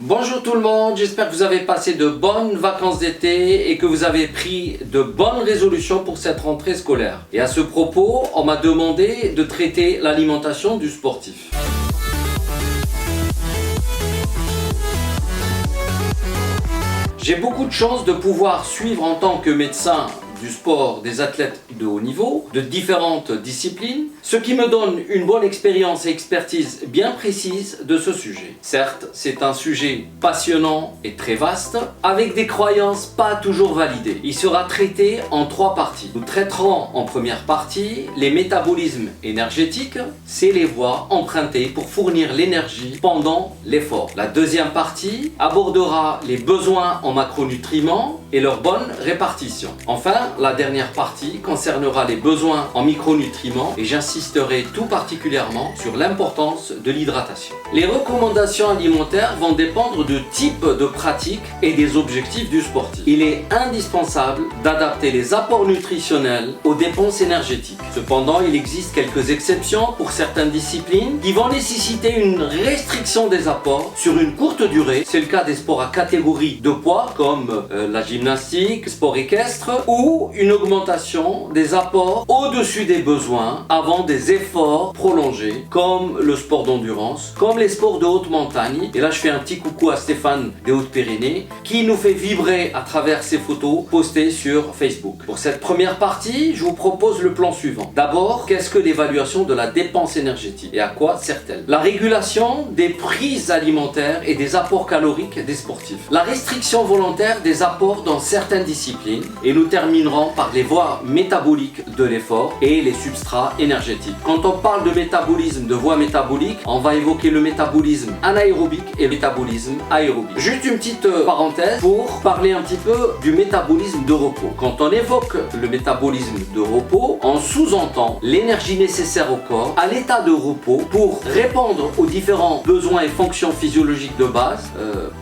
Bonjour tout le monde, j'espère que vous avez passé de bonnes vacances d'été et que vous avez pris de bonnes résolutions pour cette rentrée scolaire. Et à ce propos, on m'a demandé de traiter l'alimentation du sportif. J'ai beaucoup de chance de pouvoir suivre en tant que médecin du sport des athlètes de haut niveau, de différentes disciplines, ce qui me donne une bonne expérience et expertise bien précise de ce sujet. Certes, c'est un sujet passionnant et très vaste, avec des croyances pas toujours validées. Il sera traité en 3 parties. Nous traiterons en première partie les métabolismes énergétiques, c'est les voies empruntées pour fournir l'énergie pendant l'effort. La deuxième partie abordera les besoins en macronutriments et leur bonne répartition. Enfin, la dernière partie concernera les besoins en micronutriments et j'insisterai tout particulièrement sur l'importance de l'hydratation. Les recommandations alimentaires vont dépendre du type de pratique et des objectifs du sportif. Il est indispensable d'adapter les apports nutritionnels aux dépenses énergétiques. Cependant, il existe quelques exceptions pour certaines disciplines qui vont nécessiter une restriction des apports sur une courte durée. C'est le cas des sports à catégorie de poids comme la gymnastique, sport équestre ou une augmentation des apports au-dessus des besoins avant des efforts prolongés comme le sport d'endurance, comme les sports de haute montagne. Et là je fais un petit coucou à Stéphane des Hautes-Pyrénées qui nous fait vibrer à travers ses photos postées sur Facebook. Pour cette première partie, je vous propose le plan suivant. D'abord, qu'est-ce que l'évaluation de la dépense énergétique et à quoi sert-elle? La régulation des prises alimentaires et des apports caloriques des sportifs. La restriction volontaire des apports dans certaines disciplines et nous terminerons par les voies métaboliques de l'effort et les substrats énergétiques. Quand on parle de métabolisme, de voies métaboliques, on va évoquer le métabolisme anaérobique et le métabolisme aérobique. Juste une petite parenthèse pour parler un petit peu du métabolisme de repos. Quand on évoque le métabolisme de repos, on sous-entend l'énergie nécessaire au corps à l'état de repos pour répondre aux différents besoins et fonctions physiologiques de base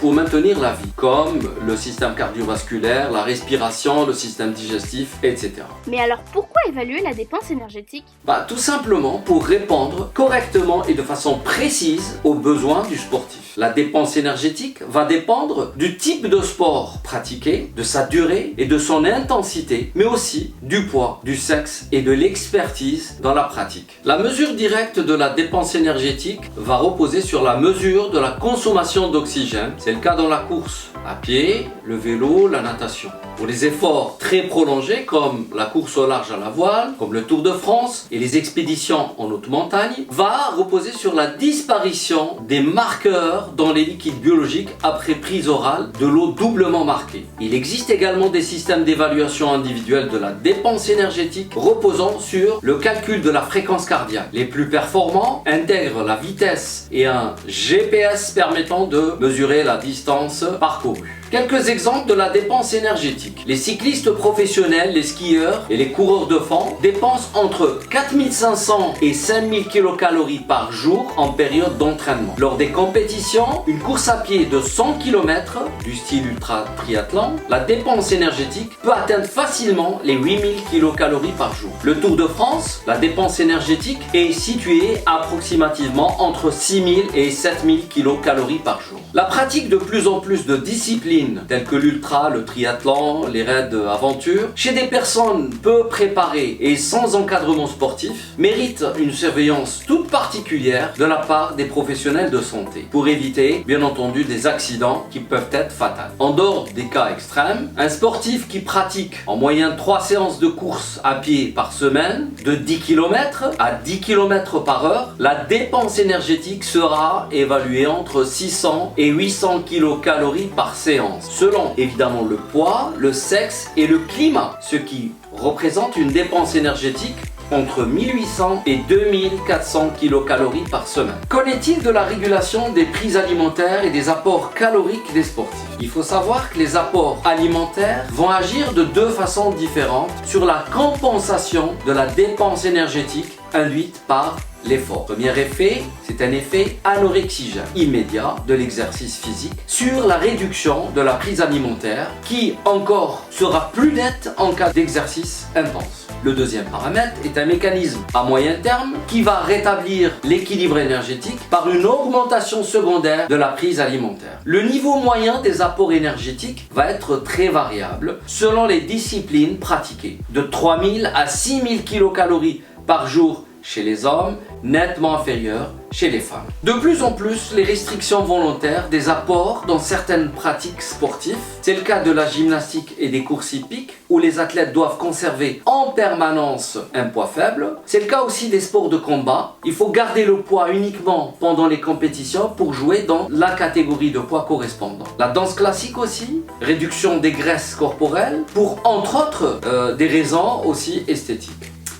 pour maintenir la vie, comme le système cardiovasculaire, la respiration, le système digestif, etc. Mais alors pourquoi évaluer la dépense énergétique? Tout simplement pour répondre correctement et de façon précise aux besoins du sportif. La dépense énergétique va dépendre du type de sport pratiqué, de sa durée et de son intensité, mais aussi du poids, du sexe et de l'expertise dans la pratique. La mesure directe de la dépense énergétique va reposer sur la mesure de la consommation d'oxygène. C'est le cas dans la course à pied, le vélo, la natation. Pour les efforts très prolongés comme la course au large à la voile, comme le Tour de France et les expéditions en haute montagne, va reposer sur la disparition des marqueurs dans les liquides biologiques après prise orale de l'eau doublement marquée. Il existe également des systèmes d'évaluation individuelle de la dépense énergétique reposant sur le calcul de la fréquence cardiaque. Les plus performants intègrent la vitesse et un GPS permettant de mesurer la distance parcourue. Quelques exemples de la dépense énergétique. Les cyclistes professionnels, les skieurs et les coureurs de fond dépensent entre 4500 et 5000 kcal par jour en période d'entraînement. Lors des compétitions, une course à pied de 100 km du style ultra triathlon, la dépense énergétique peut atteindre facilement les 8000 kcal par jour. Le Tour de France, la dépense énergétique est située approximativement entre 6000 et 7000 kcal par jour. La pratique de plus en plus de disciplines telles que l'ultra, le triathlon, les raids aventure, chez des personnes peu préparées et sans encadrement sportif, mérite une surveillance toute particulière de la part des professionnels de santé pour éviter, bien entendu, des accidents qui peuvent être fatals. En dehors des cas extrêmes, un sportif qui pratique en moyenne 3 séances de course à pied par semaine de 10 km à 10 km par heure, la dépense énergétique sera évaluée entre 600 et 800 kcal par séance, selon évidemment le poids, le sexe et le climat, ce qui représente une dépense énergétique entre 1800 et 2400 kcal par semaine. Qu'en est-il de la régulation des prises alimentaires et des apports caloriques des sportifs? Il faut savoir que les apports alimentaires vont agir de 2 façons différentes sur la compensation de la dépense énergétique induite par l'effort. Premier effet, c'est un effet anorexigène immédiat de l'exercice physique sur la réduction de la prise alimentaire qui encore sera plus nette en cas d'exercice intense. Le deuxième paramètre est un mécanisme à moyen terme qui va rétablir l'équilibre énergétique par une augmentation secondaire de la prise alimentaire. Le niveau moyen des apports énergétiques va être très variable selon les disciplines pratiquées, de 3000 à 6000 kilocalories par jour chez les hommes, nettement inférieur chez les femmes. De plus en plus, les restrictions volontaires des apports dans certaines pratiques sportives, c'est le cas de la gymnastique et des courses hippiques, où les athlètes doivent conserver en permanence un poids faible. C'est le cas aussi des sports de combat. Il faut garder le poids uniquement pendant les compétitions pour jouer dans la catégorie de poids correspondant. La danse classique aussi, réduction des graisses corporelles, pour entre autres des raisons aussi esthétiques.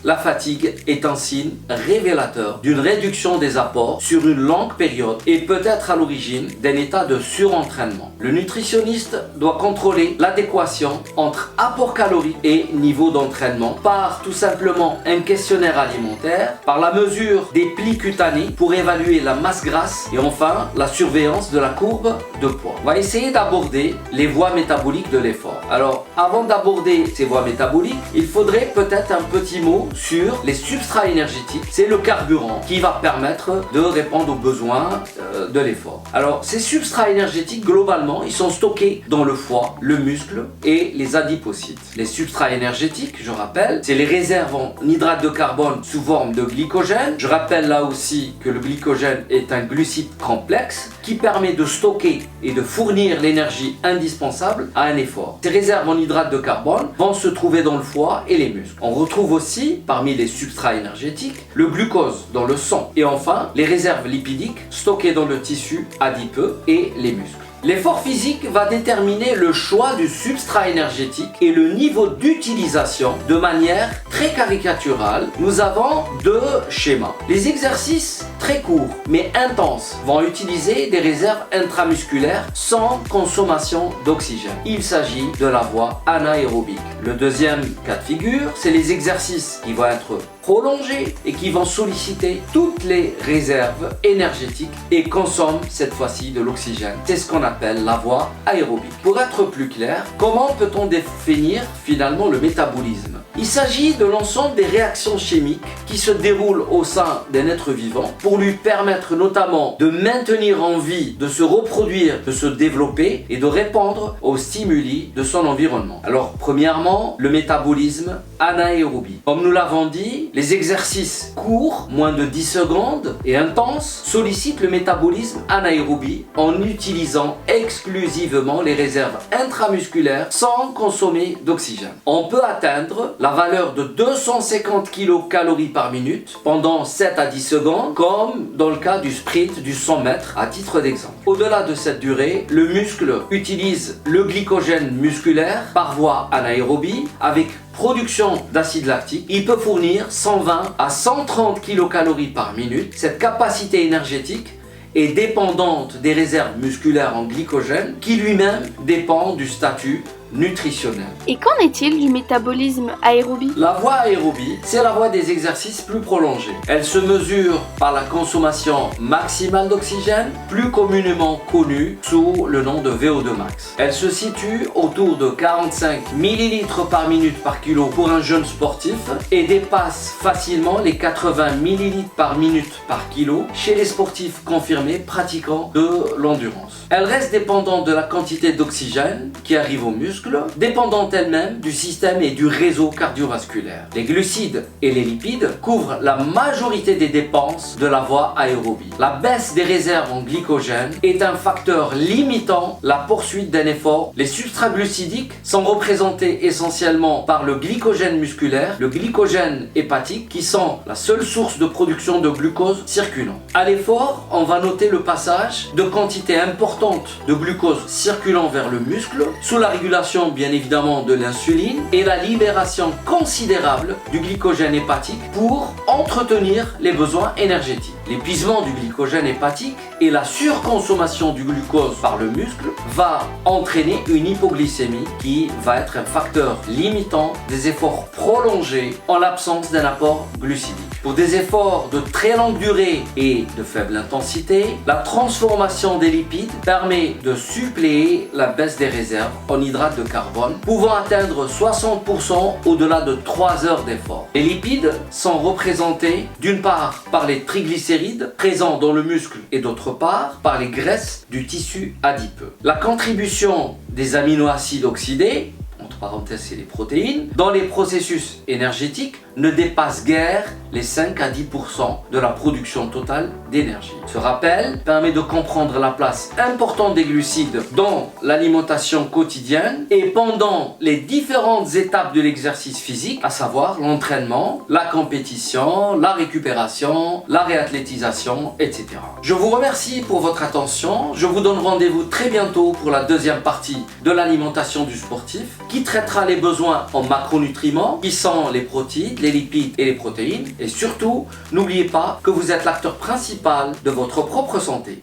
La fatigue est un signe révélateur d'une réduction des apports sur une longue période et peut être à l'origine d'un état de surentraînement. Le nutritionniste doit contrôler l'adéquation entre apport calorique et niveau d'entraînement par tout simplement un questionnaire alimentaire, par la mesure des plis cutanés pour évaluer la masse grasse et enfin la surveillance de la courbe de poids. On va essayer d'aborder les voies métaboliques de l'effort. Alors, avant d'aborder ces voies métaboliques, il faudrait peut-être un petit mot sur les substrats énergétiques. C'est le carburant qui va permettre de répondre aux besoins de l'effort. Alors, ces substrats énergétiques, globalement, ils sont stockés dans le foie, le muscle et les adipocytes. Les substrats énergétiques, je rappelle, c'est les réserves en hydrate de carbone sous forme de glycogène. Je rappelle là aussi que le glycogène est un glucide complexe qui permet de stocker et de fournir l'énergie indispensable à un effort. Ces réserves en hydrate de carbone vont se trouver dans le foie et les muscles. On retrouve aussi, parmi les substrats énergétiques, le glucose dans le sang et enfin les réserves lipidiques stockées dans le tissu adipeux et les muscles. L'effort physique va déterminer le choix du substrat énergétique et le niveau d'utilisation de manière très caricaturale. Nous avons deux schémas. Les exercices très courts mais intenses vont utiliser des réserves intramusculaires sans consommation d'oxygène. Il s'agit de la voie anaérobique. Le deuxième cas de figure, c'est les exercices qui vont être prolongés et qui vont solliciter toutes les réserves énergétiques et consomment cette fois-ci de l'oxygène. C'est ce qu'on appelle la voie aérobique. Pour être plus clair, comment peut-on définir finalement le métabolisme? Il s'agit de l'ensemble des réactions chimiques qui se déroulent au sein d'un être vivant pour lui permettre notamment de maintenir en vie, de se reproduire, de se développer et de répondre aux stimuli de son environnement. Alors, premièrement, le métabolisme anaérobie. Comme nous l'avons dit, les exercices courts, moins de 10 secondes et intenses, sollicitent le métabolisme anaérobie en utilisant exclusivement les réserves intramusculaires sans consommer d'oxygène. On peut atteindre la valeur de 250 kilocalories par minute pendant 7 à 10 secondes, comme dans le cas du sprint du 100 mètres à titre d'exemple. Au-delà de cette durée, le muscle utilise le glycogène musculaire par voie anaérobie avec production d'acide lactique. Il peut fournir 120 à 130 kilocalories par minute. Cette capacité énergétique est dépendante des réserves musculaires en glycogène qui lui-même dépend du statut nutritionnel. Et qu'en est-il du métabolisme aérobie? La voie aérobie, c'est la voie des exercices plus prolongés. Elle se mesure par la consommation maximale d'oxygène, plus communément connue sous le nom de VO2 max. Elle se situe autour de 45 ml par minute par kilo pour un jeune sportif et dépasse facilement les 80 ml par minute par kilo chez les sportifs confirmés pratiquant de l'endurance. Elle reste dépendante de la quantité d'oxygène qui arrive au muscle, dépendante elle-même du système et du réseau cardiovasculaire. Les glucides et les lipides couvrent la majorité des dépenses de la voie aérobie. La baisse des réserves en glycogène est un facteur limitant la poursuite d'un effort. Les substrats glucidiques sont représentés essentiellement par le glycogène musculaire, le glycogène hépatique, qui sont la seule source de production de glucose circulant. À l'effort, on va noter le passage de quantités importantes de glucose circulant vers le muscle sous la régulation bien évidemment de l'insuline et la libération considérable du glycogène hépatique pour entretenir les besoins énergétiques. L'épuisement du glycogène hépatique et la surconsommation du glucose par le muscle va entraîner une hypoglycémie qui va être un facteur limitant des efforts prolongés en l'absence d'un apport glucidique. Pour des efforts de très longue durée et de faible intensité, la transformation des lipides permet de suppléer la baisse des réserves en hydrates de carbone, pouvant atteindre 60% au-delà de 3 heures d'effort. Les lipides sont représentés d'une part par les triglycérides présents dans le muscle et d'autre part par les graisses du tissu adipeux. La contribution des aminoacides oxydés, entre parenthèses c'est les protéines, dans les processus énergétiques ne dépasse guère les 5 à 10% de la production totale d'énergie. Ce rappel permet de comprendre la place importante des glucides dans l'alimentation quotidienne et pendant les différentes étapes de l'exercice physique, à savoir l'entraînement, la compétition, la récupération, la réathlétisation, etc. Je vous remercie pour votre attention. Je vous donne rendez-vous très bientôt pour la deuxième partie de l'alimentation du sportif qui traitera les besoins en macronutriments qui sont les protéines, les lipides et les protéines. Et surtout, n'oubliez pas que vous êtes l'acteur principal de votre propre santé.